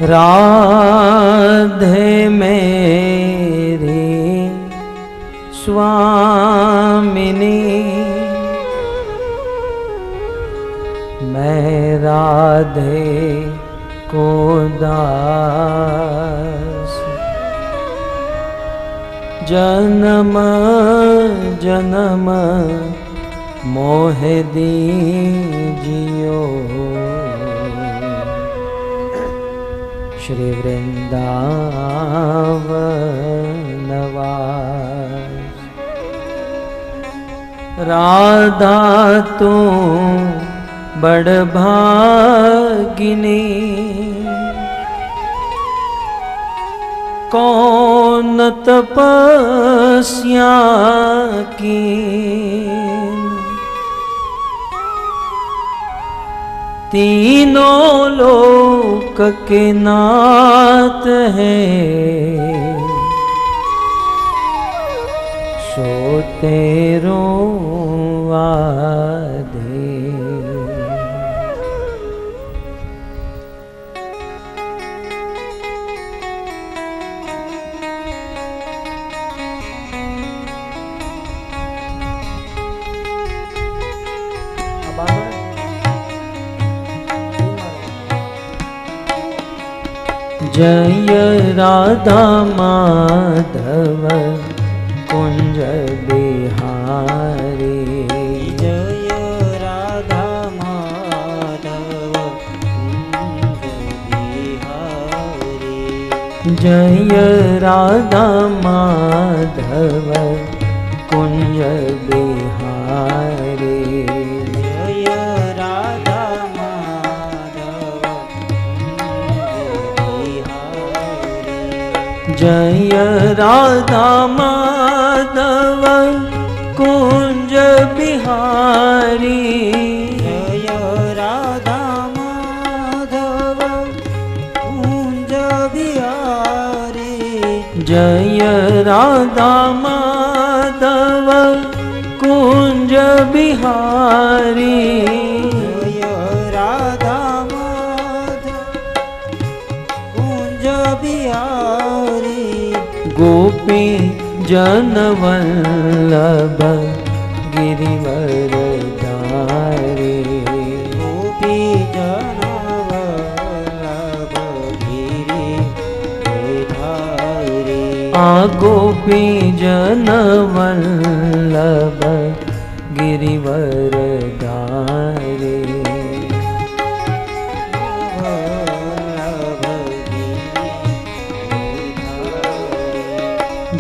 राधे मेरी स्वामिनी, मैं राधे को दास, जन्म जन्म मोह दीजियो, श्री वृंदावन वास। राधा तू बड़ भागिनी, कौन तपस्या की, तीनों लोक के नाथ है, सो तेरो आधे। जय राधा माधव कुंज बिहारी, जय राधा माधव कुंज बिहारी, जय राधा माधव कुंज बिहारी, जय राधा माधव जय राधा माधव कुंज बिहारी, जय राधा माधव कुंज बिहारी, जय राधा माधव कुंज बिहारी, जय राधा माधव कुंज बिहारी, गोपी जनवल्लभ गिरिवर धारी, गोपी जनवल्लभ गिरिधारी, आ गोपी जनवल्लभ गिरिवर धारी,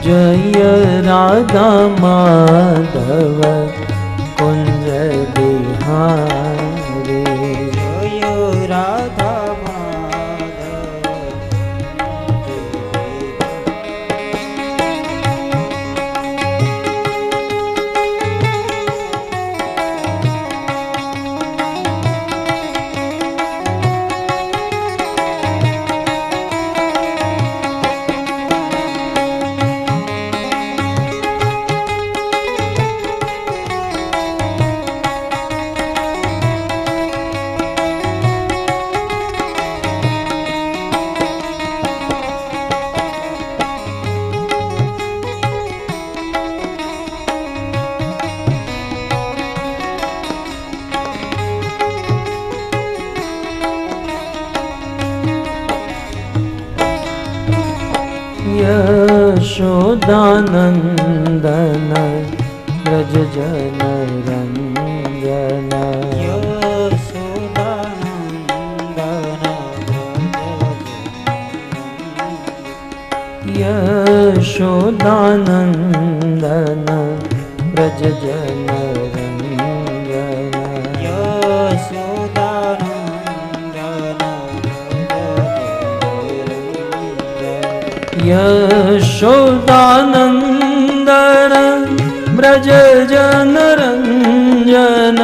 जय राधा माधव कुंज बिहारी, जय राधा माधव यशोदानंदन ब्रज जन रंजन, यशोदानंदन ब्रज जन रंजन, यशोदानंदन ब्रज जन रंजन,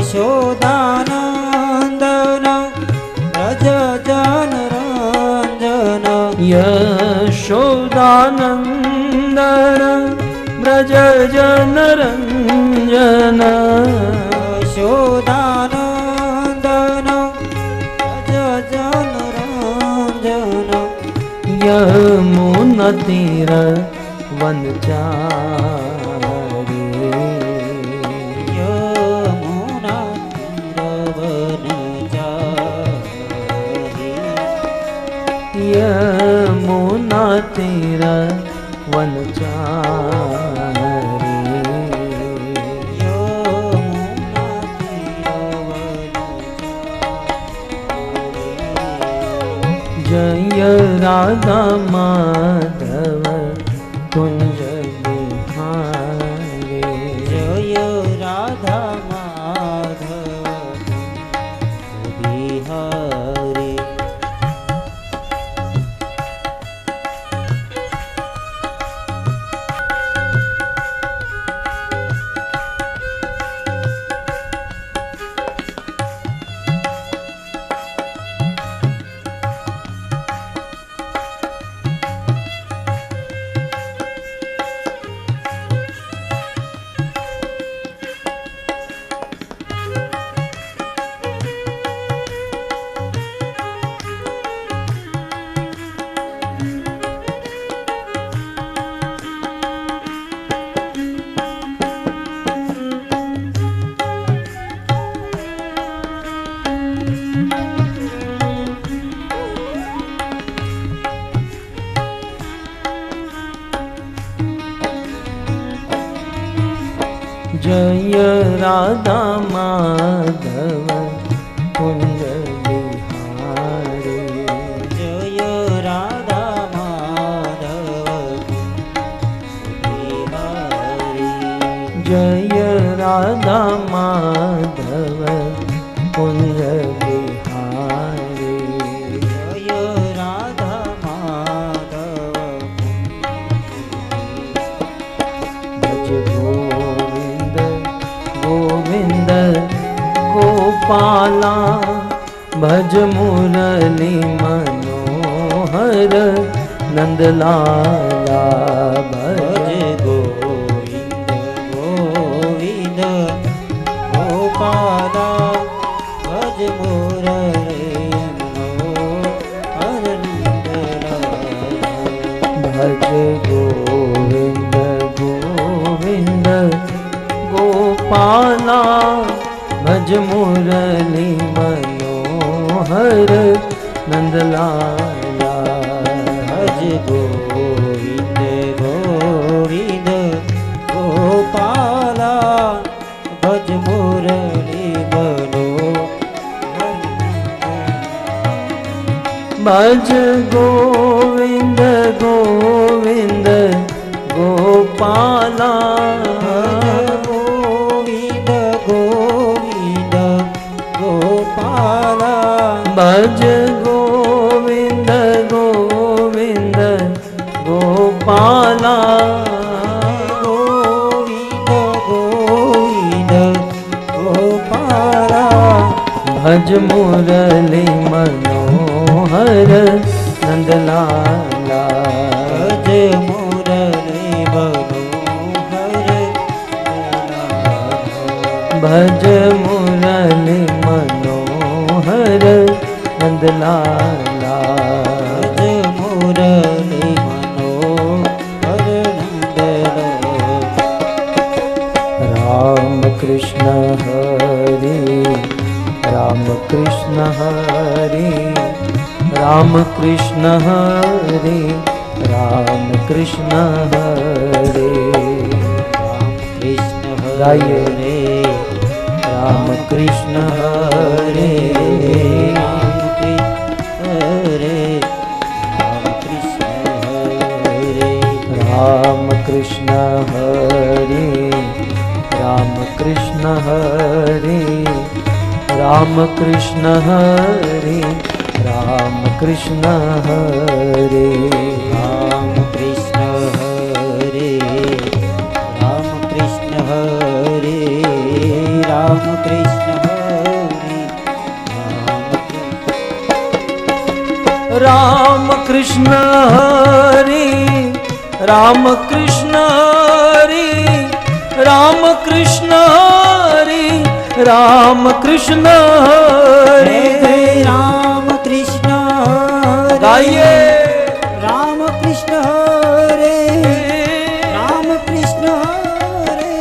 यशोदानंदन ब्रज जन रंजन, यशोदानंदन ब्रज जन रंजन, यशोदानंदन ब्रज जन रंजन, यमुना तीर वनचारी यमुना तीर वनचारी यमुना तीर वनचारी यमुना तीर वनचारी जय राधा माधव कुंज बिहारी जय राधा माधव बिहारी जय राधा माधव कुंज बिहारी जय राधा माधव बिहारी जय राधा माधव कुंज बिहारी जय राधा माधव भज गोविंद गोविंद गोपाला भज मुरली मनोहर नंदलाला भज भज गोविंद गोविंद गोपाला भज मुरली मनोहर नंदलाला भज गोविंद गोविंद गोपाला भज मुरली मनोहर नंदलाला भज गोविंद गोविंद गोपाला भज मुरली मनोहर भज गोविंद गोविंद गोपाला गोविंद गोविंद गोपाला भज गोविंद गोविंद गोपाला गोविंद गोविंद गोपाला भज मुरली मनोहर नंदलाला भज मुरली मनोहर भज मुरली मनोहर नंदलाला भज मुरली मनोहर नंदलाला राम कृष्ण हरि राम कृष्ण हरि राम कृष्ण हरि राम कृष्ण हरि राम कृष्ण गाइए। हरे राम कृष्ण हरि राम कृष्ण हरे राम कृष्ण हरे राम कृष्ण हरि राम कृष्ण हरि राम कृष्ण हरि राम कृष्ण हरि राम कृष्ण हरे राम कृष्ण हरे राम कृष्ण राम कृष्ण हरि राम कृष्ण हरि राम कृष्ण हरि राम कृष्ण हरि राम कृष्ण हरे गाइए। राम कृष्ण हरे राम कृष्ण हरे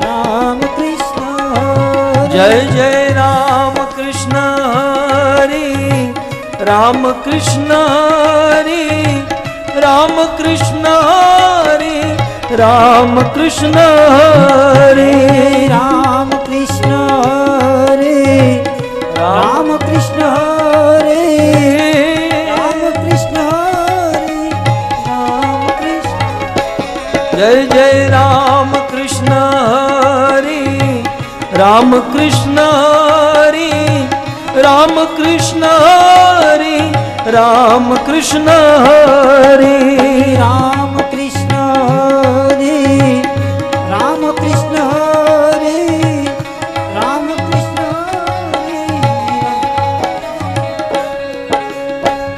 राम कृष्ण हरे जय जय राम कृष्ण हरे राम कृष्ण हरे राम कृष्ण हरे राम कृष्ण हरे राम कृष्ण हरे राम कृष्ण हरे राम कृष्ण हरे राम कृष्ण जय जय राम कृष्ण हरे राम कृष्ण हरे राम कृष्ण हरे राम कृष्ण हरे राम कृष्ण हरे राम कृष्ण हरे राम कृष्ण हरे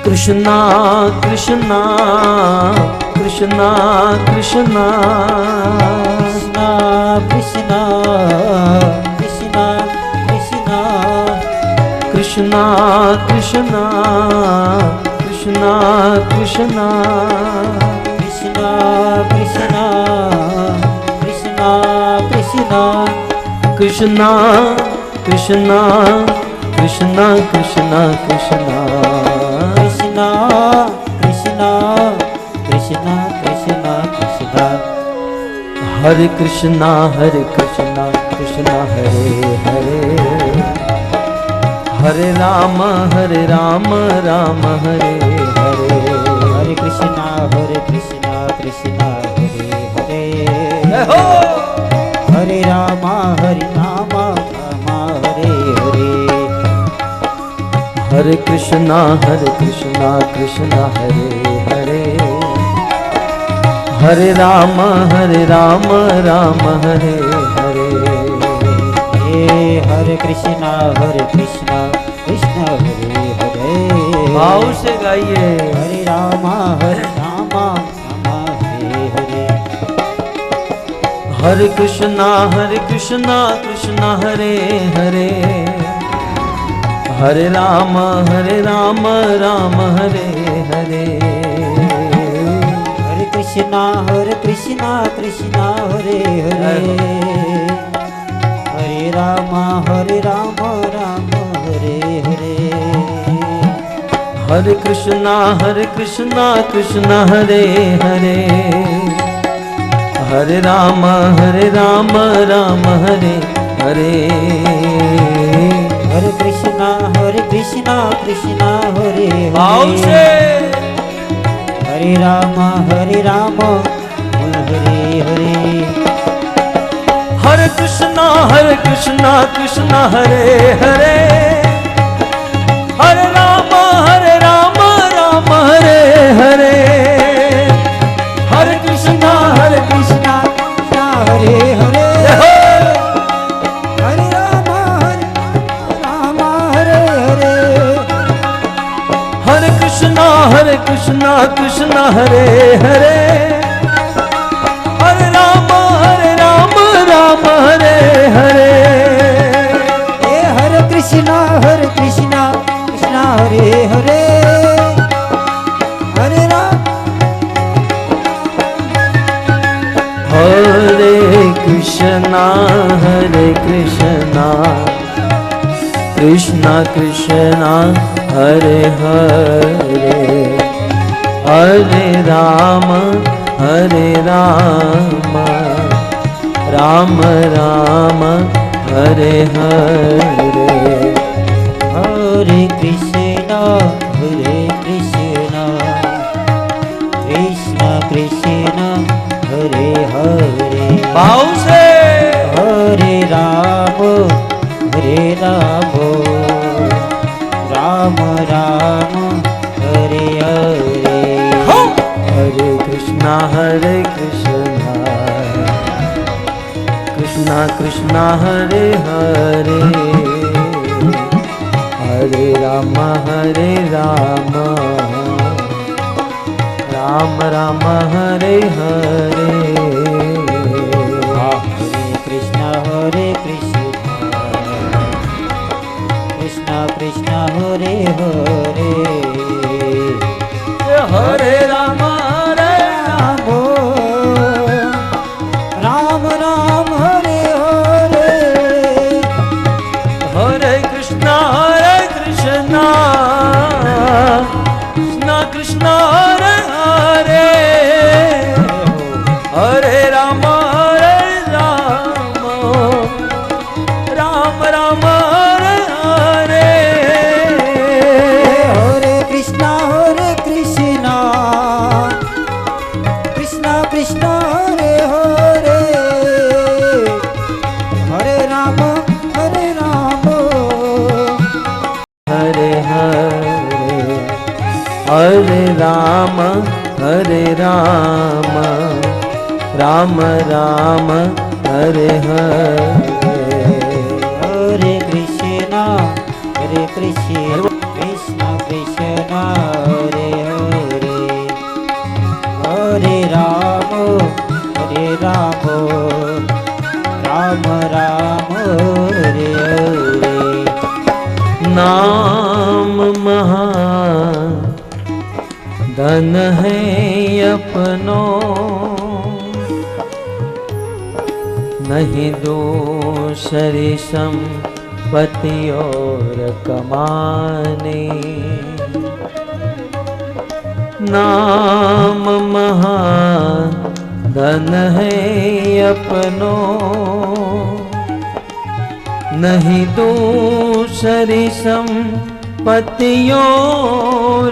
कृष्णा कृष्णा कृष्णा कृष्णा कृष्ण कृष्ण कृष्ण कृष्ण कृष्णा कृष्णा कृष्णा कृष्णा कृष्ण कृष्ण कृष्ण कृष्ण कृष्णा कृष्णा कृष्णा कृष्णा कृष्ण कृष्ण कृष्ण कृष्ण हरे कृष्णा कृष्णा हरे हरे हरे राम राम हरे हरे हरे कृष्णा कृष्ण हरे हरे हरे राम राम हरे हरे हरे कृष्णा कृष्णा हरे हरे हरे राम राम हरे हरे हरे कृष्णा कृष्ण हरे हरे भाव से गाइए हरे राम राम हरे हरे हरे कृष्णा कृष्णा हरे हरे हरे राम राम हरे हरे हरे कृष्णा कृष्ण हरे हरे हरे राम राम हरे हरे हरे कृष्णा कृष्णा हरे हरे हरे राम राम हरे हरे हरे कृष्णा कृष्ण हरे भाव से हरे राम राम हरे हरे हरे कृष्णा कृष्णा हरे हरे हरे राम राम हरे हरे हरे कृष्णा कृष्ण हरे हरे हरे राम हरे हरे हरे कृष्णा हरे हरे हरे राम हरे हरे हरे कृष्णा कृष्ण हरे हरे हरे राम हरे कृष्णा कृष्णा कृष्णा हरे हरे हरे राम राम राम हरे हरे हरे कृष्ण कृष्ण कृष्ण हरे हरे भाव से हरे राम राम राम हरे हरे हरे कृष्णा कृष्णा कृष्णा हरे हरे हरे राम राम राम हरे हरे हरे कृष्ण कृष्ण कृष्ण हरे हरे हरे राम कृष्ण हरे हरे हरे राम राम राम हरे हरे हरे कृष्णा कृष्णा कृष्णा हरे हरे हरे राम हरे राम हरे हरे हरे राम राम राम हरे हरे हरे कृष्णा कृष्णा कृष्णा हरे हरे हरे राम राम राम हरे हरे नाम महान धन है अपनो नहीं दूसरी संपत्ति और कमाने नाम महान धन है अपनो नहीं दूसरी संपत्ति और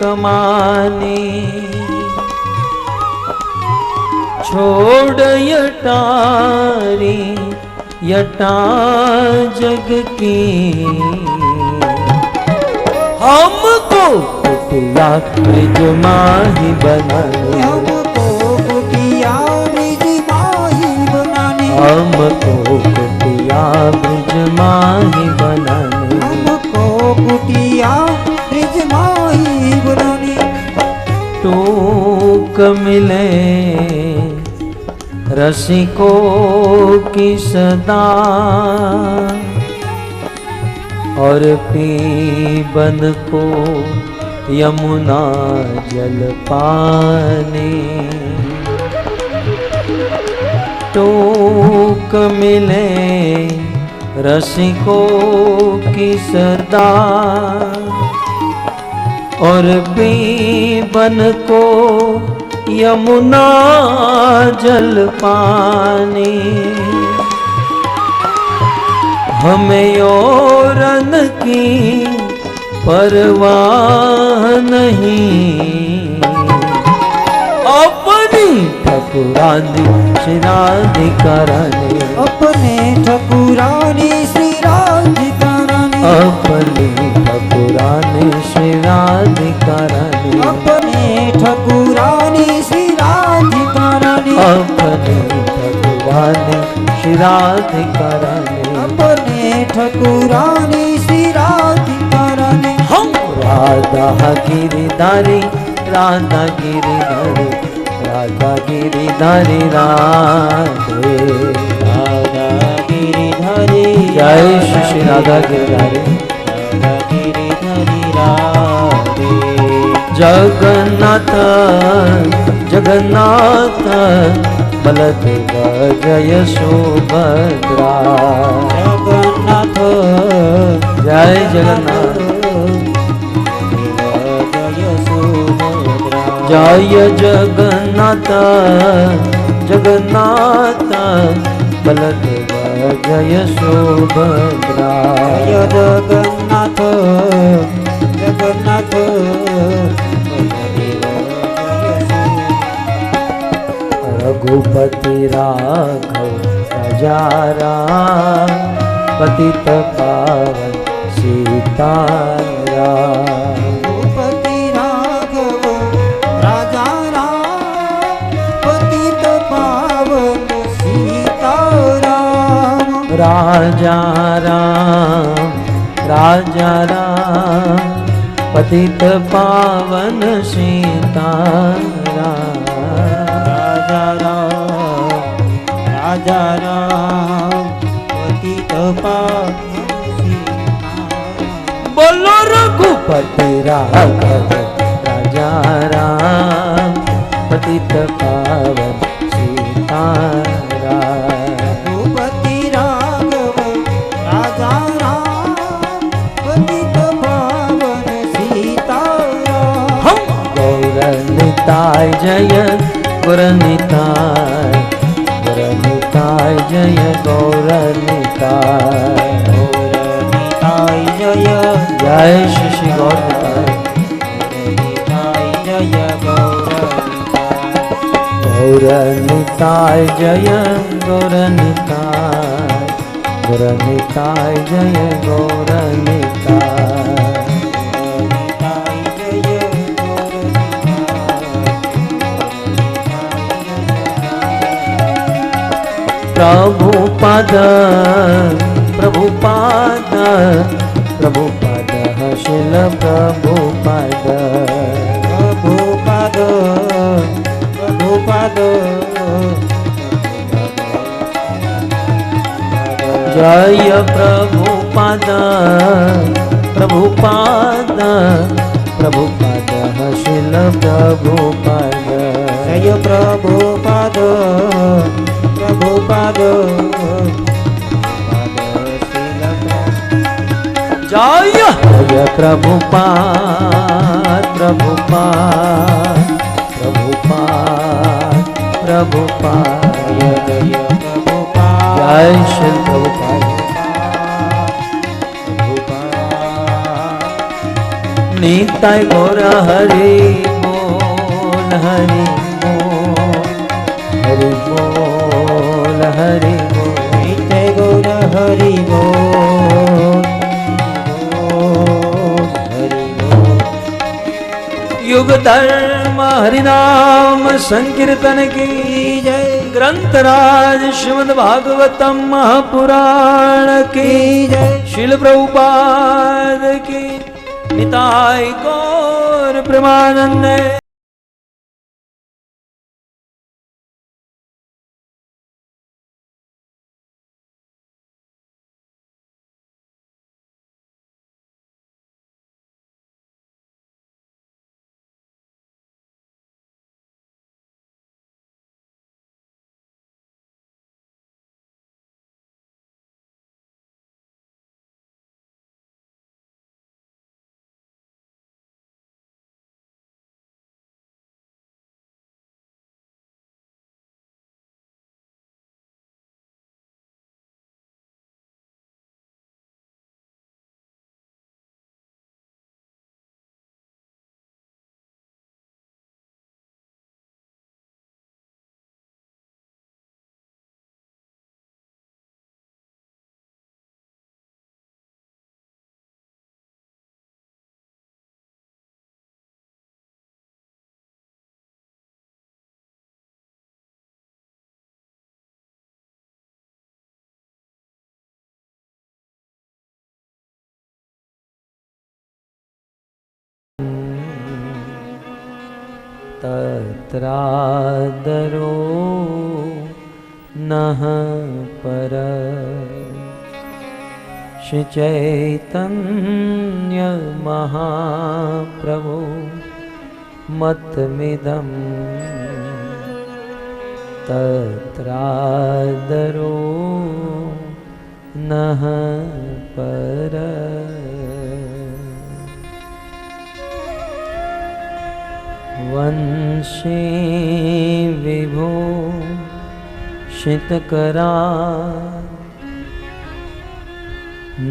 कमाने छोड़ यटा जग की हमको कुटिया ब्रिज माही बनाने हमको कुटिया ब्रिज माही बनाने हमको कुटिया ब्रिज माही बनाने हमको कुटिया ब्रिज माही बनाने टूक मिले रसिकों की सदा और पीबन को यमुना जल पाने टूक मिले रसिकों की सदा और पीबन को यमुना जल पानी हमें औरन की परवाह नहीं अपनी ठकुरानी श्री राधिका रानी अपने ठकुरानी श्री राधिका रानी अपनी ठकुरानी श्री राधिका रानी अपने ठकुरानी श्री राधिका रानी अपने ठकुरानी श्री राधिका रानी अपने ठकुरानी श्री राधिका रानी हम राधा गिरिधारी राधा गिरिधारी राधा गिरिधारी राधे राधा गिरिधारी जय श्री राधा गिरिधारी राधा गिरिधारी राधे जगन्नाथ जगन्नाथ बलदेव जय सुभद्रा जगन्नाथ जय जगन्नाथ जय सुभद्रा जय जगन्नाथ जगन्नाथ बलदेव जय सुभद्रा जय जगन्नाथ जगन्नाथ रघुपति राघव राजा राम पतित पावन सीताराम रघुपति राघव राजा राम पतित पावन सीताराम राजा राम पतित पावन सीताराम राजा राम पतित पावन सीताराम बोलो रघुपति राघव राजा राम पतित पावन सीताराम रघुपति राघव राजा राम पतित पावन सीताराम हम निताय जय गौर निताय, गौर निताय जय गौर निताय, गौर निताय जय जय श्री श्री गौर निताय, निताय जय गौर गौर निताय जय गौर निताय, गौर निताय जय गौर निताय, निताय जय गौर प्रभुपाद प्रभुपाद प्रभुपाद शिल प्रभुपाद, प्रभुपाद प्रभुपाद जय प्रभुपाद प्रभुपाद प्रभुपाद शिल प्रभुपाद, जय प्रभुपाद प्रभुपाद जय जय प्रभुपाद प्रभुपाद प्रभुपाद प्रभुपाद, जय प्रभुपाद जय श्री प्रभुपाद, निताय गौर हरि बोल हरि बोल, हरि बोल हरि बोल, नित्य गौर हरि बोल, हरि बोल। युग धर्म हरिनाम संकीर्तन की जय, ग्रंथराज श्रीमद् भागवतम महापुराण की जय, शिल प्रभुपाद की, निताय गौर प्रेमानंद। तत्रादरो नः पर श्री चैतन्य महाप्रभु मतमिदं तत्रादरो नः पर। वंशे विभो शितकरा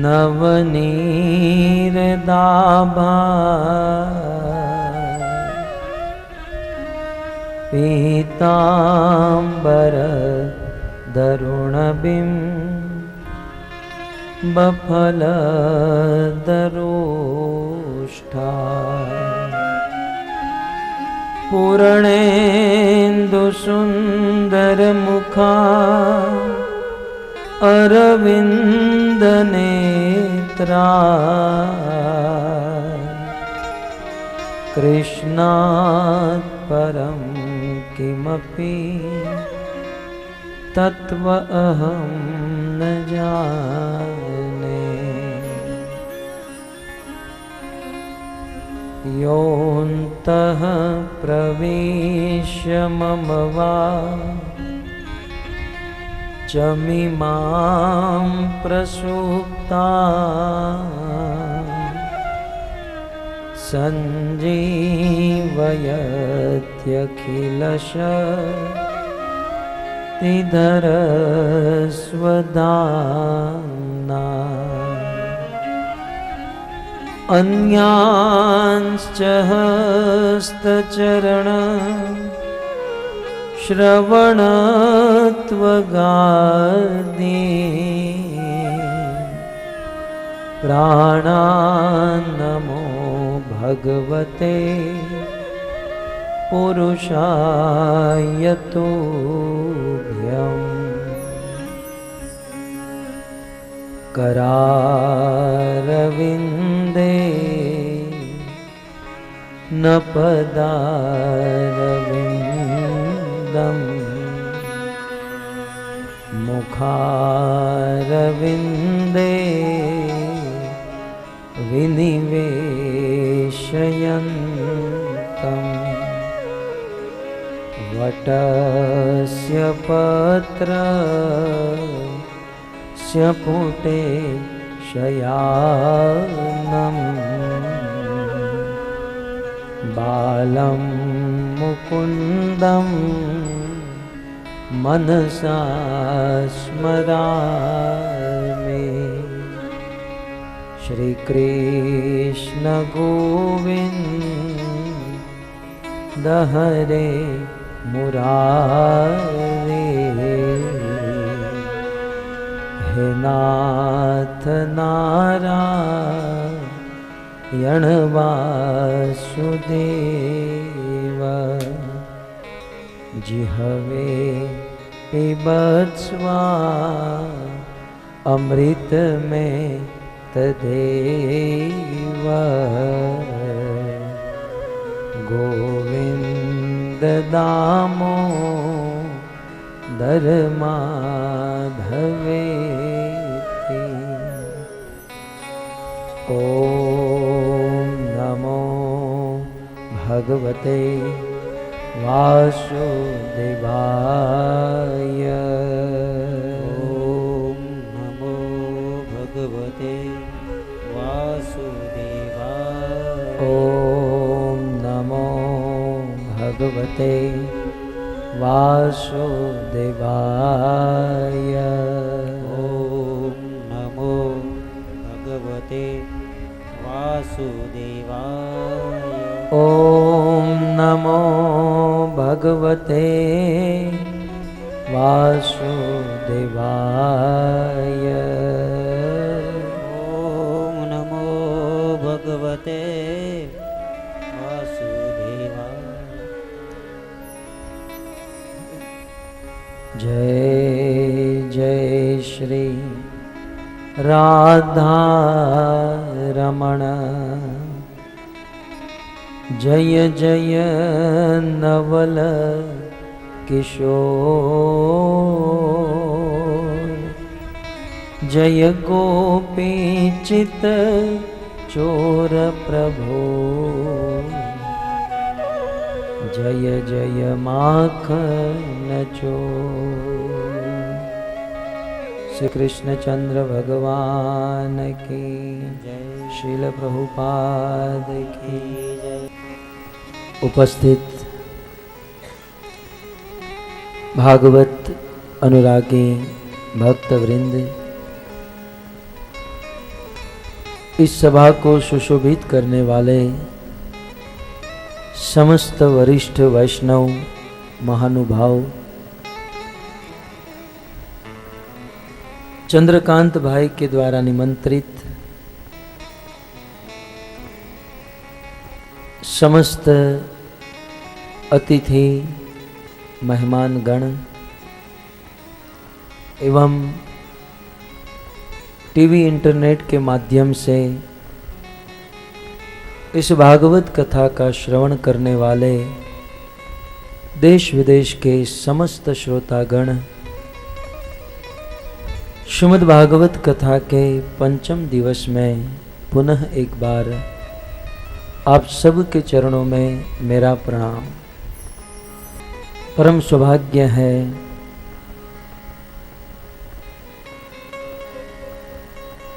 नवनीरदाभा पीताम्बर दरुणबिं बफलदरोष्ठा पूर्णेन्दुसुन्दरमुखा अरविन्दनेत्रा कृष्णात् परं किमपि तत्त्व अहं न जाने। योऽन्तः प्रविश्य मम वाचमिमां प्रसुप्ता सञ्जीवयत्यखिलशक्तिधरस्वदाम्ना अन्यांश्च हस्तचरण श्रवणत्वगादि प्राणान्नमो भगवते पुरुषाय तुभ्यम् करारविन्दे न पदारविन्दम् मुखारविन्दे विनिवेशयन्तम् वटस्य पत्रस्य पुटे शयानम् बालं मुकुन्दं मनसा स्मरामि श्रीकृष्ण गोविन्द हरे मुरारे हे नाथ नारायण वासुदेव जिहवे पिबत्स्वा अमृत में तदेव गोविंद दामोदर माधवेति। ॐ नमो भगवते वासुदेवाय। ॐ नमो भगवते वासुदेवाय। ॐ नमो भगवते वासुदेवाय। ॐ नमो भगवते वासुदेवाय। ॐ नमो भगवते वासुदेवाय। ॐ नमो भगवते वासुदेवाय। जय जय श्री राधा रमण जय जय नवल किशोर जय गोपी चित चोर प्रभो जय जय माखन चोर। श्री कृष्ण चंद्र भगवान की जय। श्रील प्रभुपाद की जय। उपस्थित भागवत अनुरागी भक्त वृंद, इस सभा को सुशोभित करने वाले समस्त वरिष्ठ वैष्णव महानुभाव, चंद्रकांत भाई के द्वारा निमंत्रित समस्त अतिथि मेहमान गण एवं टीवी इंटरनेट के माध्यम से इस भागवत कथा का श्रवण करने वाले देश विदेश के समस्त श्रोतागण, श्रीमद् भागवत कथा के पंचम दिवस में पुनः एक बार आप सब के चरणों में मेरा प्रणाम। परम सौभाग्य है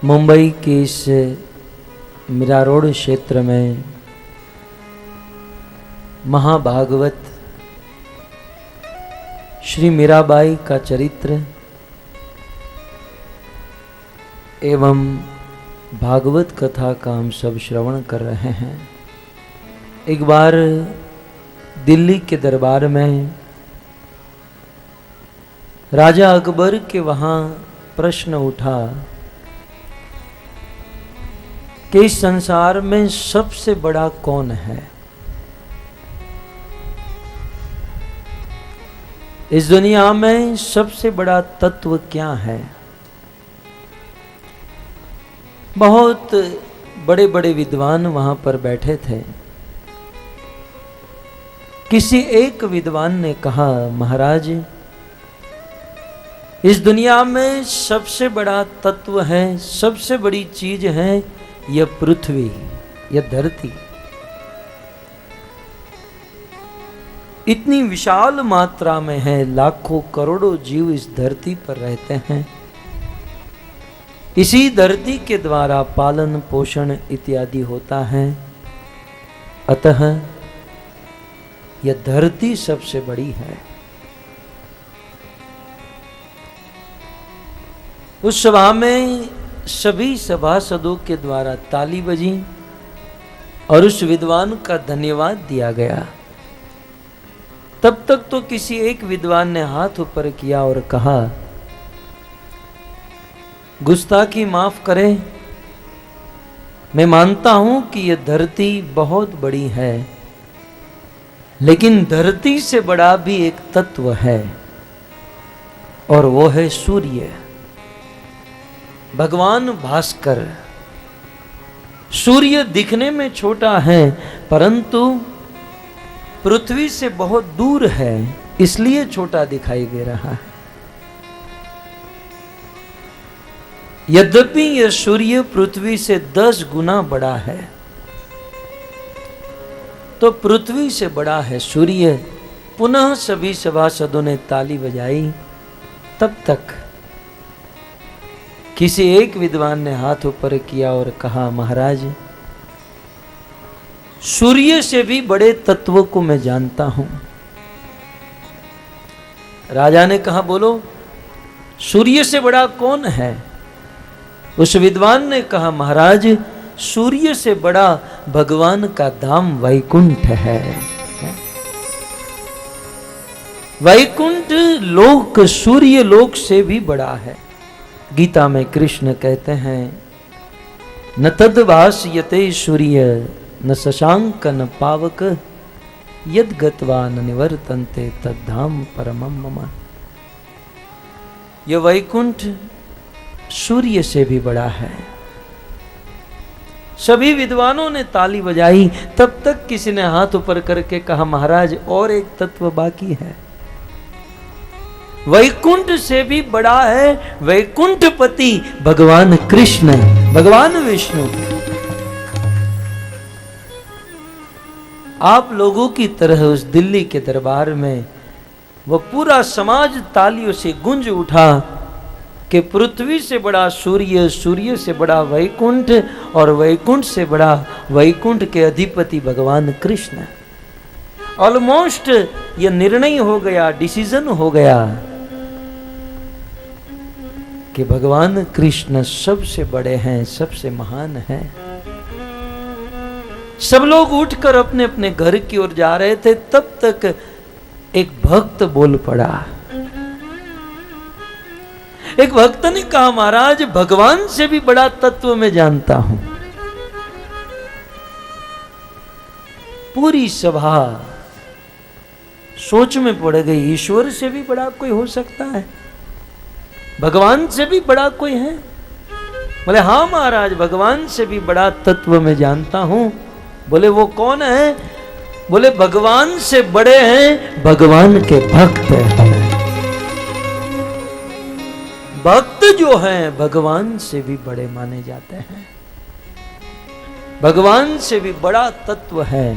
मुंबई के इस मीरा रोड क्षेत्र में महाभागवत श्री मीराबाई का चरित्र एवं भागवत कथा का हम सब श्रवण कर रहे हैं। एक बार दिल्ली के दरबार में राजा अकबर के वहाँ प्रश्न उठा कि इस संसार में सबसे बड़ा कौन है, इस दुनिया में सबसे बड़ा तत्व क्या है। बहुत बड़े बड़े विद्वान वहां पर बैठे थे। किसी एक विद्वान ने कहा, महाराज इस दुनिया में सबसे बड़ा तत्व है, सबसे बड़ी चीज है यह पृथ्वी, यह धरती। इतनी विशाल मात्रा में है, लाखों करोड़ों जीव इस धरती पर रहते हैं। इसी धरती के द्वारा पालन पोषण इत्यादि होता है। अतः यह धरती सबसे बड़ी है। उस सभा में सभी सभासदों के द्वारा ताली बजी और उस विद्वान का धन्यवाद दिया गया। तब तक तो किसी एक विद्वान ने हाथ ऊपर किया और कहा, गुस्ताखी माफ करें, मैं मानता हूं कि यह धरती बहुत बड़ी है, लेकिन धरती से बड़ा भी एक तत्व है और वो है सूर्य, भगवान भास्कर। सूर्य दिखने में छोटा है परंतु पृथ्वी से बहुत दूर है, इसलिए छोटा दिखाई दे रहा है। यद्यपि यह सूर्य पृथ्वी से 10 गुना बड़ा है, तो पृथ्वी से बड़ा है सूर्य। पुनः सभी सभासदों ने ताली बजाई। तब तक किसी एक विद्वान ने हाथ ऊपर किया और कहा, महाराज सूर्य से भी बड़े तत्व को मैं जानता हूं। राजा ने कहा, बोलो सूर्य से बड़ा कौन है? उस विद्वान ने कहा, महाराज सूर्य से बड़ा भगवान का धाम वैकुंठ है। वैकुंठ लोक सूर्य लोक से भी बड़ा है। गीता में कृष्ण कहते हैं, न तद्भास्यते सूर्य न शशांक न पावक यद गत्वा न निवर्तन्ते तद्धाम परमम मम। यह वैकुंठ सूर्य से भी बड़ा है। सभी विद्वानों ने ताली बजाई। तब तक किसी ने हाथ ऊपर करके कहा, महाराज और एक तत्व बाकी है, वैकुंठ से भी बड़ा है वैकुंठपति भगवान कृष्ण, भगवान विष्णु। आप लोगों की तरह उस दिल्ली के दरबार में वो पूरा समाज तालियों से गूंज उठा कि पृथ्वी से बड़ा सूर्य, सूर्य से बड़ा वैकुंठ और वैकुंठ से बड़ा वैकुंठ के अधिपति भगवान कृष्ण। ऑलमोस्ट ये निर्णय हो गया, डिसीजन हो गया कि भगवान कृष्ण सबसे बड़े हैं, सबसे महान हैं। सब लोग उठकर अपने अपने घर की ओर जा रहे थे। तब तक एक भक्त बोल पड़ा। एक भक्त ने कहा, महाराज भगवान से भी बड़ा तत्व मैं जानता हूं। पूरी सभा सोच में पड़ गई, ईश्वर से भी बड़ा कोई हो सकता है? भगवान से भी बड़ा कोई है? बोले हाँ महाराज, भगवान से भी बड़ा तत्व मैं जानता हूं। बोले वो कौन है? बोले भगवान से बड़े हैं भगवान के भक्त हैं। भक्त जो हैं भगवान से भी बड़े माने जाते हैं। भगवान से भी बड़ा तत्व है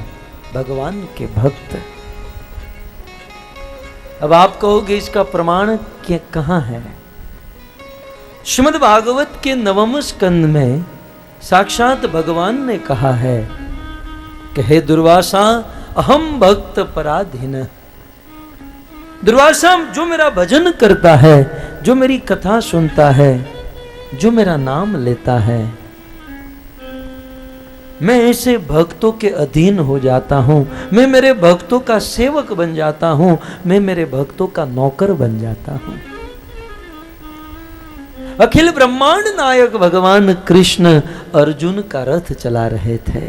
भगवान के भक्त। अब आप कहोगे इसका प्रमाण कहां है? श्रीमद् भागवत के 9वें स्कंद में साक्षात भगवान ने कहा है कि हे दुर्वासा, अहम भक्त पराधीन। दुर्वासा जो मेरा भजन करता है, जो मेरी कथा सुनता है, जो मेरा नाम लेता है, मैं ऐसे भक्तों के अधीन हो जाता हूं, मैं मेरे भक्तों का सेवक बन जाता हूं, मैं मेरे भक्तों का नौकर बन जाता हूं। अखिल ब्रह्मांड नायक भगवान कृष्ण अर्जुन का रथ चला रहे थे।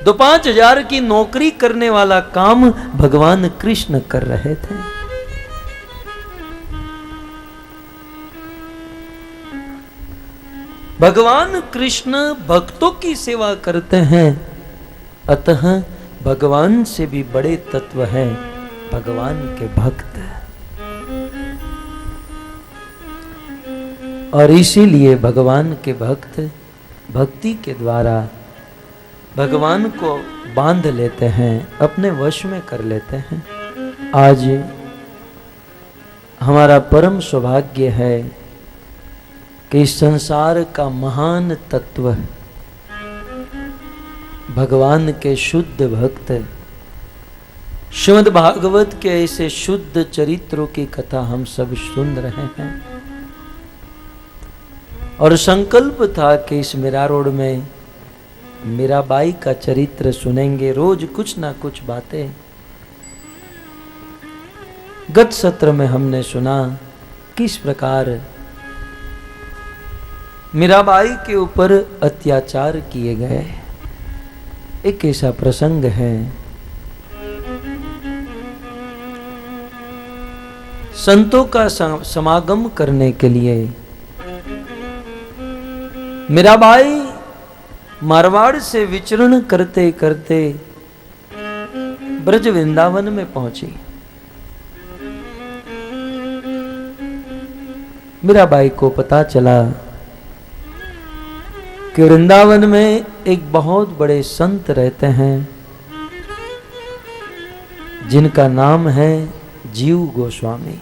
2-5 की नौकरी करने वाला काम भगवान कृष्ण कर रहे थे। भगवान कृष्ण भक्तों की सेवा करते हैं, अतः भगवान से भी बड़े तत्व हैं भगवान के भक्त। और इसीलिए भगवान के भक्त भक्ति के द्वारा भगवान को बांध लेते हैं, अपने वश में कर लेते हैं। आज हमारा परम सौभाग्य है कि इस संसार का महान तत्व भगवान के शुद्ध भक्त श्रीमद् भागवत के ऐसे शुद्ध चरित्रों की कथा हम सब सुन रहे हैं। और संकल्प था कि इस मीरा रोड में मीराबाई का चरित्र सुनेंगे, रोज कुछ ना कुछ बातें। गत सत्र में हमने सुना किस प्रकार मीराबाई के ऊपर अत्याचार किए गए। एक ऐसा प्रसंग है, संतों का समागम करने के लिए मीराबाई मारवाड़ से विचरण करते करते ब्रज वृंदावन में पहुंची। मीराबाई को पता चला कि वृंदावन में एक बहुत बड़े संत रहते हैं जिनका नाम है जीव गोस्वामी।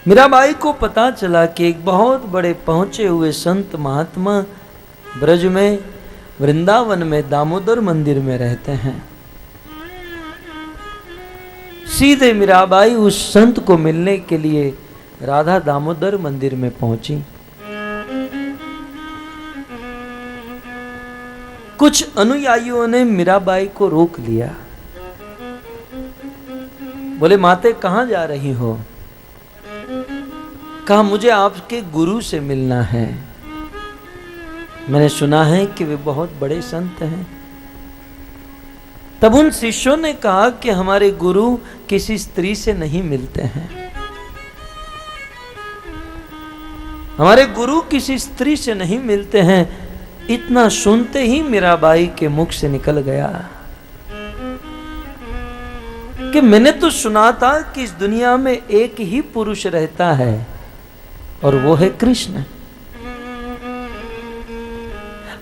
मीराबाई को पता चला कि एक बहुत बड़े पहुंचे हुए संत महात्मा ब्रज में वृंदावन में दामोदर मंदिर में रहते हैं। सीधे मीराबाई उस संत को मिलने के लिए राधा दामोदर मंदिर में पहुंची। कुछ अनुयायियों ने मीराबाई को रोक लिया, बोले माते कहां जा रही हो? कहा मुझे आपके गुरु से मिलना है, मैंने सुना है कि वे बहुत बड़े संत हैं। तब उन शिष्यों ने कहा कि हमारे गुरु किसी स्त्री से नहीं मिलते हैं, हमारे गुरु किसी स्त्री से नहीं मिलते हैं। इतना सुनते ही मीराबाई के मुख से निकल गया कि मैंने तो सुना था कि इस दुनिया में एक ही पुरुष रहता है और वो है कृष्ण।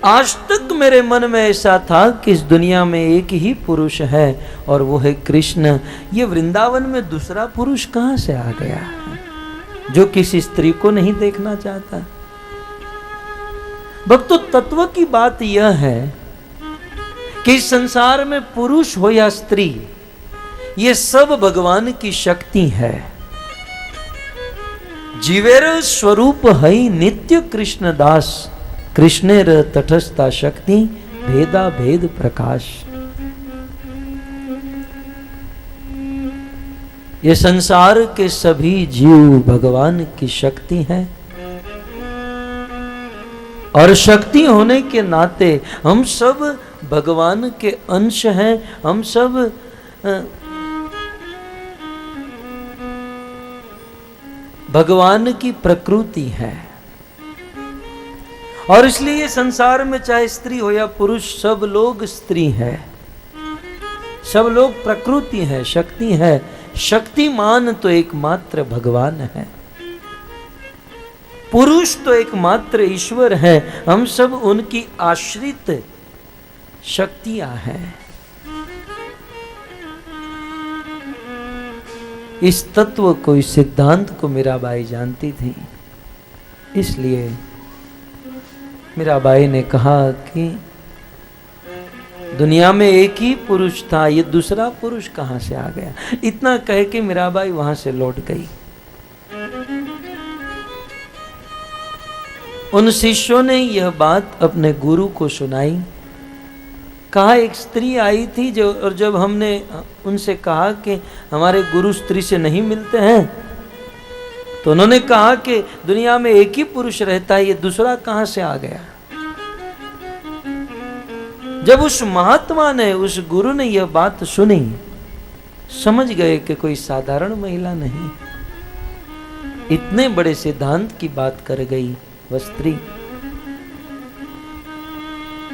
आज तक मेरे मन में ऐसा था कि इस दुनिया में एक ही पुरुष है और वो है कृष्ण। ये वृंदावन में दूसरा पुरुष कहां से आ गया जो किसी स्त्री को नहीं देखना चाहता? भक्तों, तत्व की बात यह है कि इस संसार में पुरुष हो या स्त्री, ये सब भगवान की शक्ति है। जीवेर स्वरूप हई नित्य कृष्ण दास, कृष्णेर तटस्था शक्ति भेदा भेद प्रकाश। ये संसार के सभी जीव भगवान की शक्ति हैं और शक्ति होने के नाते हम सब भगवान के अंश हैं। हम सब भगवान की प्रकृति है और इसलिए संसार में चाहे स्त्री हो या पुरुष, सब लोग स्त्री हैं, सब लोग प्रकृति है, शक्ति है। शक्तिमान तो एकमात्र भगवान है, पुरुष तो एकमात्र ईश्वर है। हम सब उनकी आश्रित शक्तियां हैं। इस तत्व को, इस सिद्धांत को मीराबाई जानती थी। इसलिए मीराबाई ने कहा कि दुनिया में एक ही पुरुष था, ये दूसरा पुरुष कहां से आ गया। इतना कह के मीराबाई वहां से लौट गई। उन शिष्यों ने यह बात अपने गुरु को सुनाई। कहा एक स्त्री आई थी जो, और जब हमने उनसे कहा कि हमारे गुरु स्त्री से नहीं मिलते हैं, तो उन्होंने कहा कि दुनिया में एक ही पुरुष रहता है, ये दूसरा कहां से आ गया। जब उस महात्मा ने, उस गुरु ने यह बात सुनी, समझ गए कि कोई साधारण महिला नहीं, इतने बड़े सिद्धांत की बात कर गई वह स्त्री।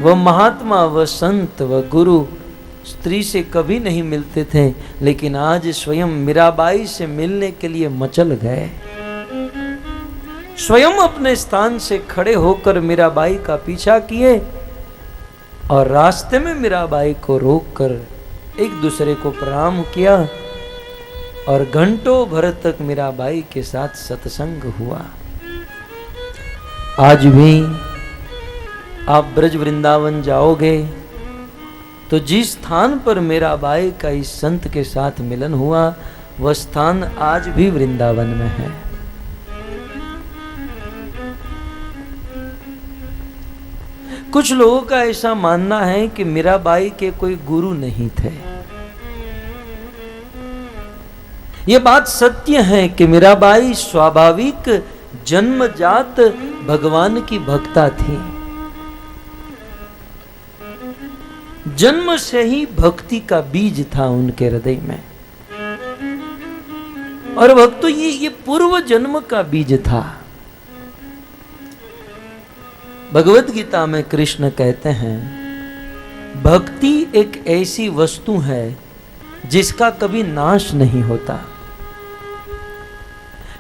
वह महात्मा, वह संत, वह गुरु स्त्री से कभी नहीं मिलते थे, लेकिन आज स्वयं मीराबाई से मिलने के लिए मचल गए। स्वयं अपने स्थान से खड़े होकर मीराबाई का पीछा किए और रास्ते में मीराबाई को रोककर एक दूसरे को प्रणाम किया और घंटों भर तक मीराबाई के साथ सत्संग हुआ। आज भी आप ब्रज वृंदावन जाओगे तो जिस स्थान पर मीराबाई का इस संत के साथ मिलन हुआ, वह स्थान आज भी वृंदावन में है। कुछ लोगों का ऐसा मानना है कि मीराबाई के कोई गुरु नहीं थे। यह बात सत्य है कि मीराबाई स्वाभाविक जन्मजात भगवान की भक्ता थी। जन्म से ही भक्ति का बीज था उनके हृदय में, और भक्तों ये पूर्व जन्म का बीज था। भगवत गीता में कृष्ण कहते हैं, भक्ति एक ऐसी वस्तु है जिसका कभी नाश नहीं होता।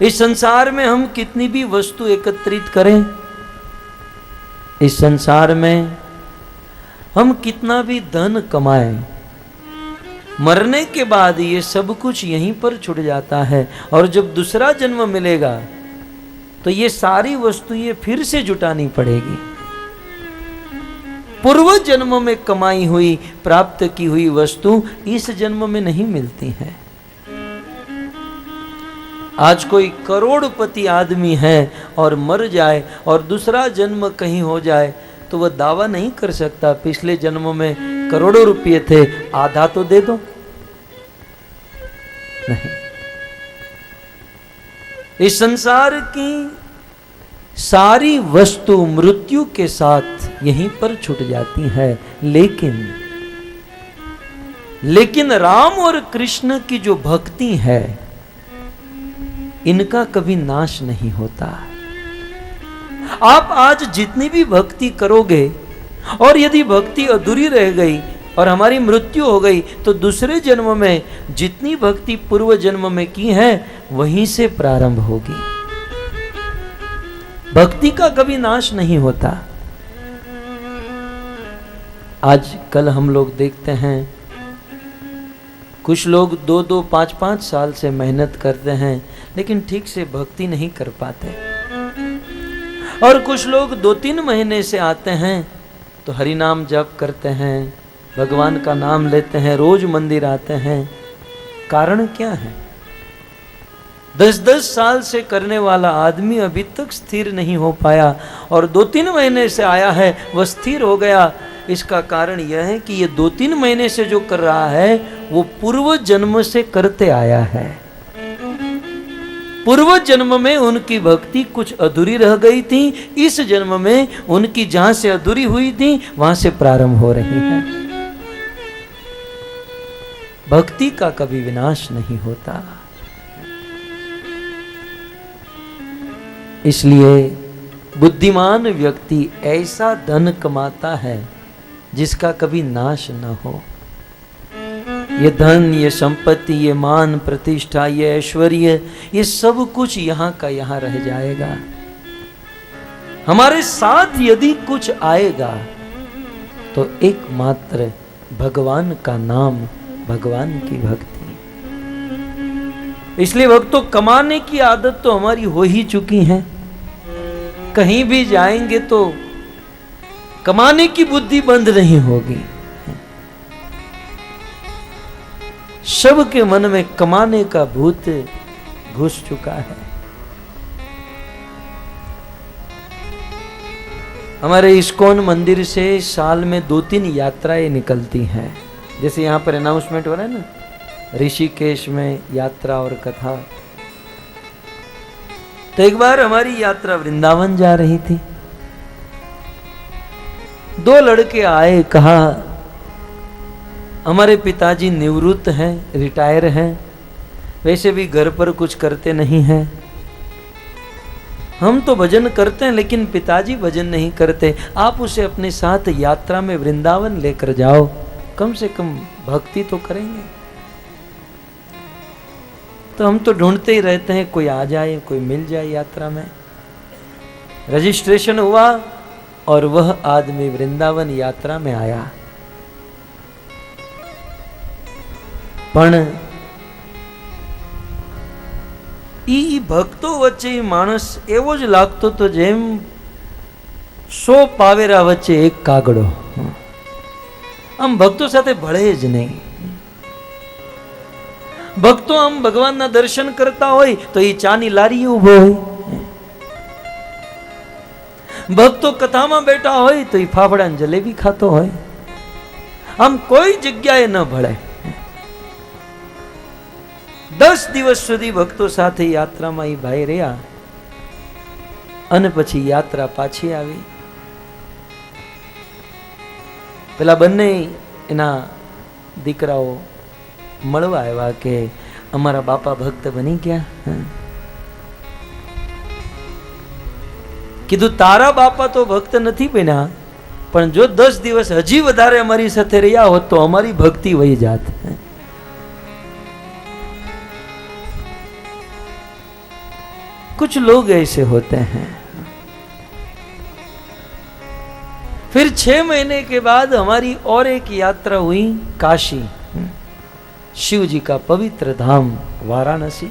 इस संसार में हम कितनी भी वस्तु एकत्रित करें, इस संसार में हम कितना भी धन कमाएं, मरने के बाद ये सब कुछ यहीं पर छूट जाता है, और जब दूसरा जन्म मिलेगा तो ये सारी वस्तुएं फिर से जुटानी पड़ेगी। पूर्व जन्म में कमाई हुई, प्राप्त की हुई वस्तु इस जन्म में नहीं मिलती है। आज कोई करोड़पति आदमी है और मर जाए और दूसरा जन्म कहीं हो जाए, तो वह दावा नहीं कर सकता पिछले जन्म में करोड़ों रुपये थे, आधा तो दे दो। नहीं, इस संसार की सारी वस्तु मृत्यु के साथ यहीं पर छूट जाती है, लेकिन राम और कृष्ण की जो भक्ति है, इनका कभी नाश नहीं होता। आप आज जितनी भी भक्ति करोगे, और यदि भक्ति अधूरी रह गई और हमारी मृत्यु हो गई, तो दूसरे जन्म में जितनी भक्ति पूर्व जन्म में की है वहीं से प्रारंभ होगी। भक्ति का कभी नाश नहीं होता। आज कल हम लोग देखते हैं, कुछ लोग 2-2, 5-5 साल से मेहनत करते हैं, लेकिन ठीक से भक्ति नहीं कर पाते। और कुछ लोग 2-3 महीने से आते हैं तो हरि नाम जप करते हैं, भगवान का नाम लेते हैं, रोज मंदिर आते हैं। कारण क्या है? 10-10 साल से करने वाला आदमी अभी तक स्थिर नहीं हो पाया, और 2-3 महीने से आया है वह स्थिर हो गया। इसका कारण यह है कि ये 2-3 महीने से जो कर रहा है वो पूर्व जन्म से करते आया है। पूर्व जन्म में उनकी भक्ति कुछ अधूरी रह गई थी, इस जन्म में उनकी जहां से अधूरी हुई थी वहां से प्रारंभ हो रही है। भक्ति का कभी विनाश नहीं होता। इसलिए बुद्धिमान व्यक्ति ऐसा धन कमाता है जिसका कभी नाश न हो। ये धन, ये संपत्ति, ये मान प्रतिष्ठा, ये ऐश्वर्य, ये सब कुछ यहाँ का यहाँ रह जाएगा। हमारे साथ यदि कुछ आएगा तो एकमात्र भगवान का नाम, भगवान की भक्ति। इसलिए भक्तों, कमाने की आदत तो हमारी हो ही चुकी है। कहीं भी जाएंगे तो कमाने की बुद्धि बंद नहीं होगी। सबके मन में कमाने का भूत घुस चुका है। हमारे इस्कॉन मंदिर से साल में 2-3 यात्राएं निकलती हैं। जैसे यहाँ पर अनाउंसमेंट हो रहा है ना, ऋषिकेश में यात्रा और कथा। तो एक बार हमारी यात्रा वृंदावन जा रही थी। 2 लड़के आए, कहा हमारे पिताजी निवृत्त हैं, रिटायर हैं, वैसे भी घर पर कुछ करते नहीं हैं। हम तो भजन करते हैं लेकिन पिताजी भजन नहीं करते, आप उसे अपने साथ यात्रा में वृंदावन लेकर जाओ, कम से कम भक्ति तो करेंगे। तो हम तो ढूंढते ही रहते हैं, कोई आ जाए, कोई मिल जाए यात्रा में। रजिस्ट्रेशन हुआ और वह आदमी वृंदावन यात्रा में आया। पण ई भक्तो वच्चे मानस एवो ज लागतो तो जेम 100 पावेरा वच्चे एक कागड़ो। आम भक्तो साथे भळे ज नहीं। भक्तो आम भगवान ना दर्शन करता होय तो ये चानी लारी उभो होय। भक्तो कथा में बैठा होय तो ये फाफड़ा जलेबी खातो होय। आम कोई जग्याए न भळे। 10 દિવસ સુધી ભક્તો સાથે યાત્રામાં એ ભાઈ રહ્યા અને પછી યાત્રા પાછી આવી। પેલા બંને એના દીકરાઓ મળવા આવ્યા કે અમારા બાપા ભક્ત બની ગયા। કીધું તારા બાપા તો ભક્ત નથી બન્યા, પણ જો 10 દિવસ હજી વધારે અમારી સાથે રહ્યા હોત તો અમારી ભક્તિ વહી જાત। कुछ लोग ऐसे होते हैं। फिर 6 महीने के बाद हमारी और एक यात्रा हुई काशी, शिव जी का पवित्र धाम वाराणसी।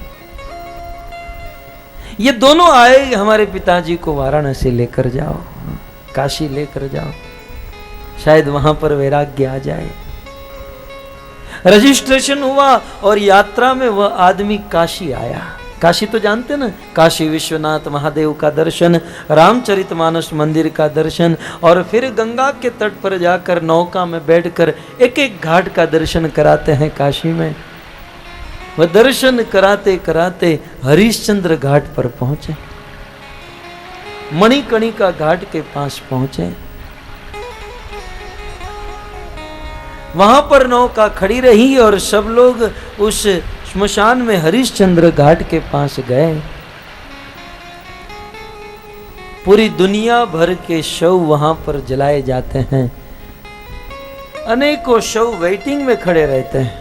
ये दोनों आए हमारे पिताजी को वाराणसी लेकर जाओ, काशी लेकर जाओ, शायद वहां पर वैराग्य आ जाए। रजिस्ट्रेशन हुआ और यात्रा में वह आदमी काशी आया। काशी तो जानते ना, काशी विश्वनाथ महादेव का दर्शन, रामचरितमानस मंदिर का दर्शन, और फिर गंगा के तट पर जाकर नौका में बैठकर एक एक घाट का दर्शन कराते हैं काशी में। वह दर्शन कराते कराते हरिश्चंद्र घाट पर पहुंचे, मणिकर्णिका घाट के पास पहुंचे। वहां पर नौका खड़ी रही और सब लोग उस श्मशान में हरिश्चंद्र घाट के पास गए। पूरी दुनिया भर के शव वहां पर जलाए जाते हैं। अनेकों शव वेटिंग में खड़े रहते हैं।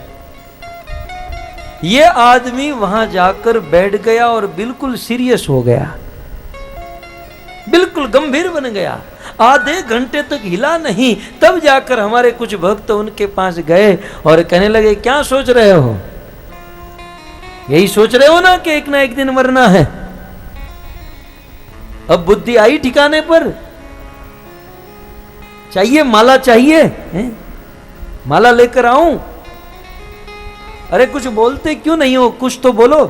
ये आदमी वहां जाकर बैठ गया और बिल्कुल सीरियस हो गया, बिल्कुल गंभीर बन गया। आधे घंटे तक हिला नहीं। तब जाकर हमारे कुछ भक्त उनके पास गए और कहने लगे, क्या सोच रहे हो? यही सोच रहे हो ना कि एक ना एक दिन मरना है? अब बुद्धि आई ठिकाने पर? चाहिए माला? चाहिए माला लेकर आऊं? अरे कुछ बोलते क्यों नहीं हो? कुछ तो बोलो।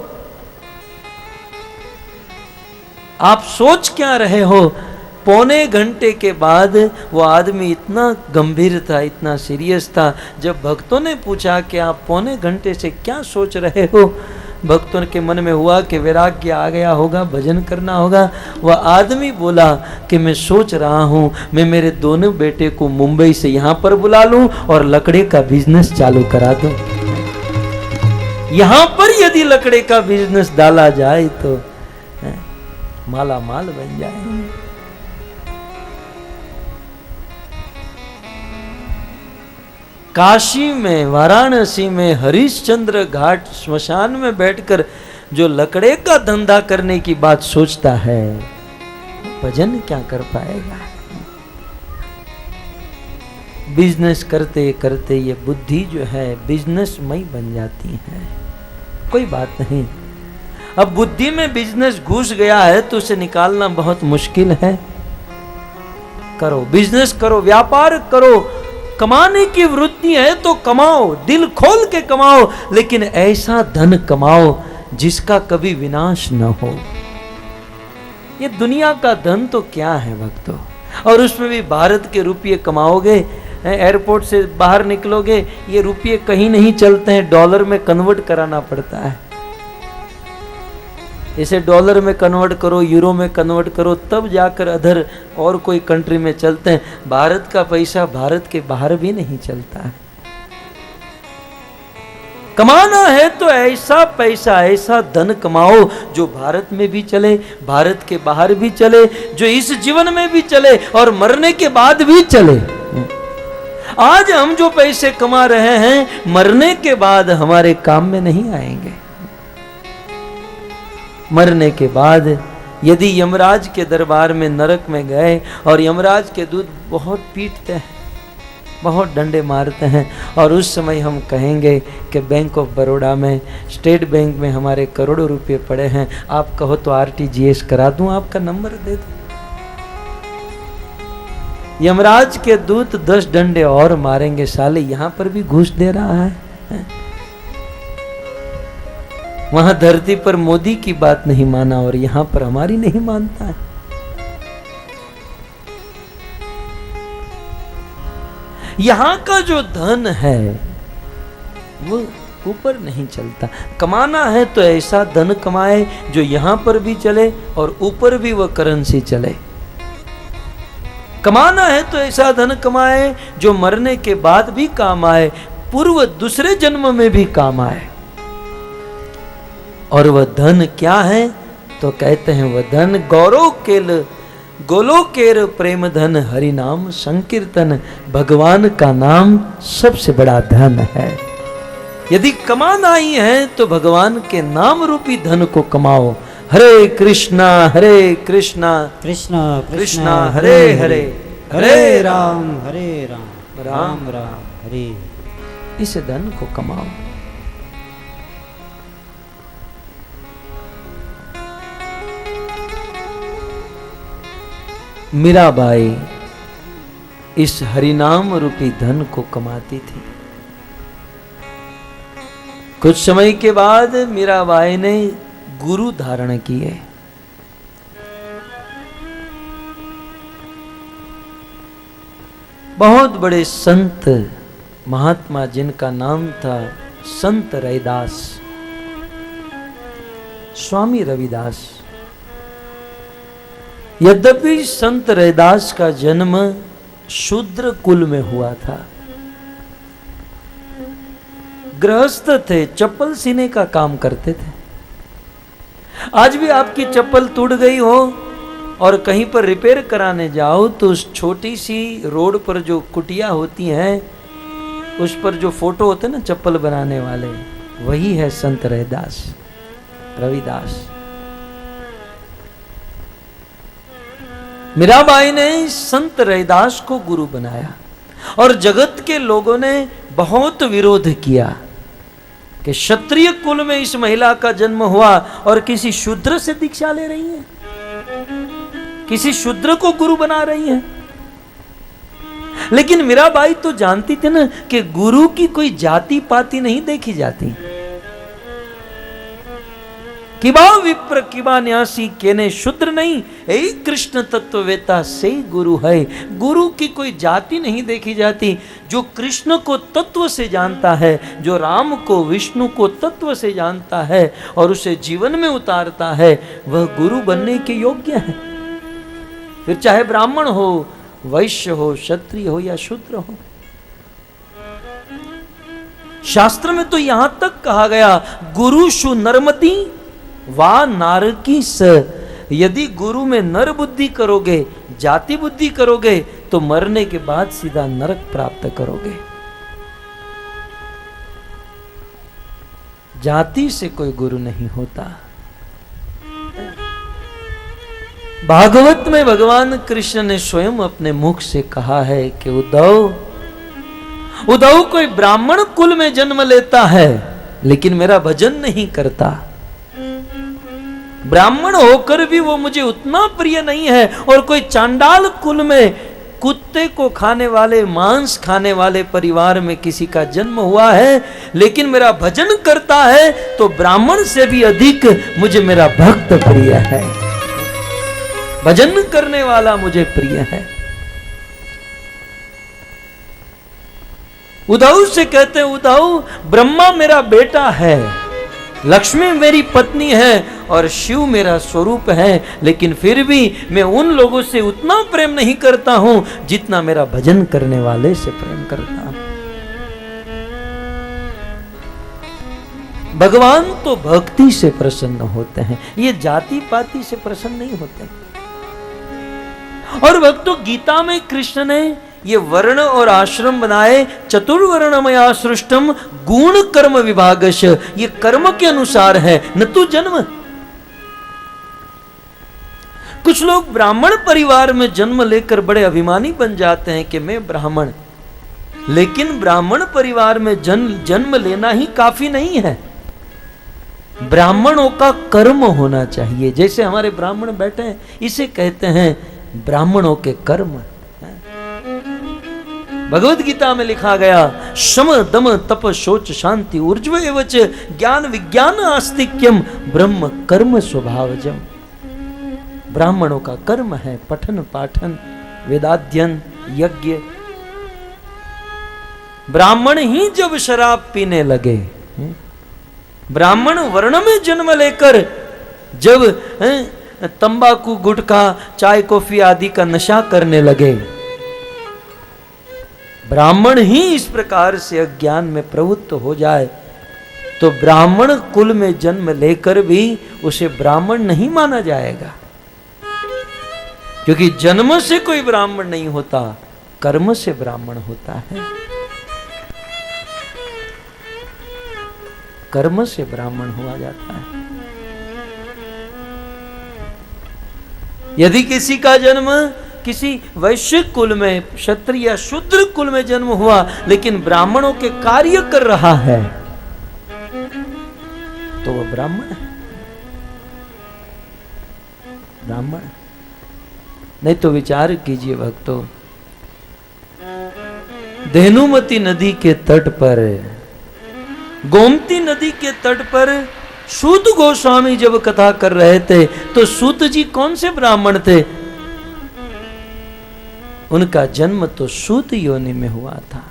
आप सोच क्या रहे हो? पौने घंटे के बाद वो आदमी इतना गंभीर था, इतना सीरियस था। जब भक्तों ने पूछा कि आप पौने घंटे से क्या सोच रहे हो, भक्तों के मन में हुआ कि वैराग्य आ गया होगा, भजन करना होगा। वह आदमी बोला कि मैं सोच रहा हूँ मैं मेरे दोनों बेटे को मुंबई से यहाँ पर बुला लूँ और लकड़े का बिजनेस चालू करा दूँ। यहाँ पर यदि लकड़े का बिजनेस डाला जाए तो माला माल बन जाएंगे। काशी में, वाराणसी में हरिश्चंद्र घाट श्मशान में बैठकर जो लकड़े का धंधा करने की बात सोचता है, भजन क्या कर पाएगा? बिजनेस करते करते ये बुद्धि जो है बिजनेसमय बन जाती है। कोई बात नहीं, अब बुद्धि में बिजनेस घुस गया है तो उसे निकालना बहुत मुश्किल है। करो, बिजनेस करो, व्यापार करो, कमाने की वृत्ति है तो कमाओ, दिल खोल के कमाओ, लेकिन ऐसा धन कमाओ जिसका कभी विनाश न हो। ये दुनिया का धन तो क्या है भक्तों, और उसमें भी भारत के रुपये कमाओगे, एयरपोर्ट से बाहर निकलोगे, ये रुपये कहीं नहीं चलते हैं, डॉलर में कन्वर्ट कराना पड़ता है। इसे डॉलर में कन्वर्ट करो, यूरो में कन्वर्ट करो, तब जाकर अदर और कोई कंट्री में चलते हैं। भारत का पैसा भारत के बाहर भी नहीं चलता है। कमाना है तो ऐसा पैसा, ऐसा धन कमाओ जो भारत में भी चले, भारत के बाहर भी चले, जो इस जीवन में भी चले और मरने के बाद भी चले। आज हम जो पैसे कमा रहे हैं मरने के बाद हमारे काम में नहीं आएंगे। मरने के बाद यदि यमराज के दरबार में नरक में गए और यमराज के दूत बहुत पीटते हैं, बहुत डंडे मारते हैं, और उस समय हम कहेंगे कि बैंक ऑफ बड़ौदा में, स्टेट बैंक में हमारे करोड़ों रुपए पड़े हैं, आप कहो तो आरटीजीएस करा दूं, आपका नंबर दे दूं। यमराज के दूत 10 डंडे और मारेंगे, साले यहां पर भी घूस दे रहा है। वहां धरती पर मोदी की बात नहीं माना और यहां पर हमारी नहीं मानता है। यहां का जो धन है वो ऊपर नहीं चलता। कमाना है तो ऐसा धन कमाए जो यहां पर भी चले और ऊपर भी वह करेंसी चले। कमाना है तो ऐसा धन कमाए जो मरने के बाद भी काम आए, पूर्व दूसरे जन्म में भी काम आए। और वह धन क्या है तो कहते हैं वह धन गोलोकेर प्रेम धन, हरि नाम संकीर्तन, भगवान का नाम सबसे बड़ा धन है। यदि कमाना ही है तो भगवान के नाम रूपी धन को कमाओ। हरे कृष्णा कृष्णा कृष्णा हरे हरे, हरे राम राम राम हरे। इस धन को कमाओ। मीराबाई इस हरिनाम रूपी धन को कमाती थी। कुछ समय के बाद मीराबाई ने गुरु धारण किए। बहुत बड़े संत महात्मा जिनका नाम था संत रविदास, स्वामी रविदास। यद्यपि संत रविदास का जन्म शूद्र कुल में हुआ था, गृहस्थ थे, चप्पल सीने का काम करते थे। आज भी आपकी चप्पल टूट गई हो और कहीं पर रिपेयर कराने जाओ तो उस छोटी सी रोड पर जो कुटिया होती हैं उस पर जो फोटो होते हैं ना चप्पल बनाने वाले, वही है संत रविदास। मीराबाई ने संत रविदास को गुरु बनाया और जगत के लोगों ने बहुत विरोध किया कि क्षत्रिय कुल में इस महिला का जन्म हुआ और किसी शूद्र से दीक्षा ले रही है, किसी शूद्र को गुरु बना रही है। लेकिन मीराबाई तो जानती थी ना कि गुरु की कोई जाति पाति नहीं देखी जाती। किबा विप्र किबा न्यासी केने शूद्र नहीं, यही कृष्ण तत्ववेता से गुरु है। गुरु की कोई जाति नहीं देखी जाती। जो कृष्ण को तत्व से जानता है, जो राम को विष्णु को तत्व से जानता है और उसे जीवन में उतारता है, वह गुरु बनने के योग्य है। फिर चाहे ब्राह्मण हो, वैश्य हो, क्षत्रिय हो या शूद्र हो। शास्त्र में तो यहां तक कहा गया, गुरुषु नरमति वा नारकी स। यदि गुरु में नर बुद्धि करोगे, जाति बुद्धि करोगे तो मरने के बाद सीधा नरक प्राप्त करोगे। जाति से कोई गुरु नहीं होता। भागवत में भगवान कृष्ण ने स्वयं अपने मुख से कहा है कि उद्धव कोई ब्राह्मण कुल में जन्म लेता है लेकिन मेरा भजन नहीं करता। ब्राह्मण होकर भी वो मुझे उतना प्रिय नहीं है। और कोई चांडाल कुल में कुत्ते को खाने वाले, मांस खाने वाले परिवार में किसी का जन्म हुआ है, लेकिन मेरा भजन करता है तो ब्राह्मण से भी अधिक मुझे मेरा भक्त प्रिय है, भजन करने वाला मुझे प्रिय है। उद्धव से कहते हैं, उद्धव ब्रह्मा मेरा बेटा है, लक्ष्मी मेरी पत्नी है और शिव मेरा स्वरूप है, लेकिन फिर भी मैं उन लोगों से उतना प्रेम नहीं करता हूं जितना मेरा भजन करने वाले से प्रेम करता हूं। भगवान तो भक्ति से प्रसन्न होते हैं, ये जाति पाति से प्रसन्न नहीं होते। और भक्तों, गीता में कृष्ण ने ये वर्ण और आश्रम बनाए, चतुर्वर्णमया सृष्टम गुण कर्म विभागश, ये कर्म के अनुसार है, न तो जन्म। कुछ लोग ब्राह्मण परिवार में जन्म लेकर बड़े अभिमानी बन जाते हैं कि मैं ब्राह्मण, लेकिन ब्राह्मण परिवार में जन्म लेना ही काफी नहीं है, ब्राह्मणों का कर्म होना चाहिए। जैसे हमारे ब्राह्मण बैठे हैं, इसे कहते हैं ब्राह्मणों के कर्म। भगवद गीता में लिखा गया, शम दम तप शौच शांति ऊर्ज्व एवच ज्ञान विज्ञान आस्तिक्यम ब्रह्म कर्म स्वभावजम। ब्राह्मणों का कर्म है पठन पाठन, वेदाध्ययन, यज्ञ। ब्राह्मण ही जब शराब पीने लगे, ब्राह्मण वर्ण में जन्म लेकर जब तंबाकू, गुटखा, चाय, कॉफी आदि का नशा करने लगे, ब्राह्मण ही इस प्रकार से अज्ञान में प्रवृत्त हो जाए, तो ब्राह्मण कुल में जन्म लेकर भी उसे ब्राह्मण नहीं माना जाएगा, क्योंकि जन्म से कोई ब्राह्मण नहीं होता, कर्म से ब्राह्मण होता है। कर्म से ब्राह्मण हुआ जाता है। यदि किसी का जन्म किसी वैश्य कुल में, क्षत्रिय या शूद्र कुल में जन्म हुआ, लेकिन ब्राह्मणों के कार्य कर रहा है, तो वह ब्राह्मण है। ब्राह्मण नहीं तो विचार कीजिए भक्तों, धेनुमती नदी के तट पर, गोमती नदी के तट पर सूत गोस्वामी जब कथा कर रहे थे, तो सूत जी कौन से ब्राह्मण थे? उनका जन्म तो सूत योनि में हुआ था।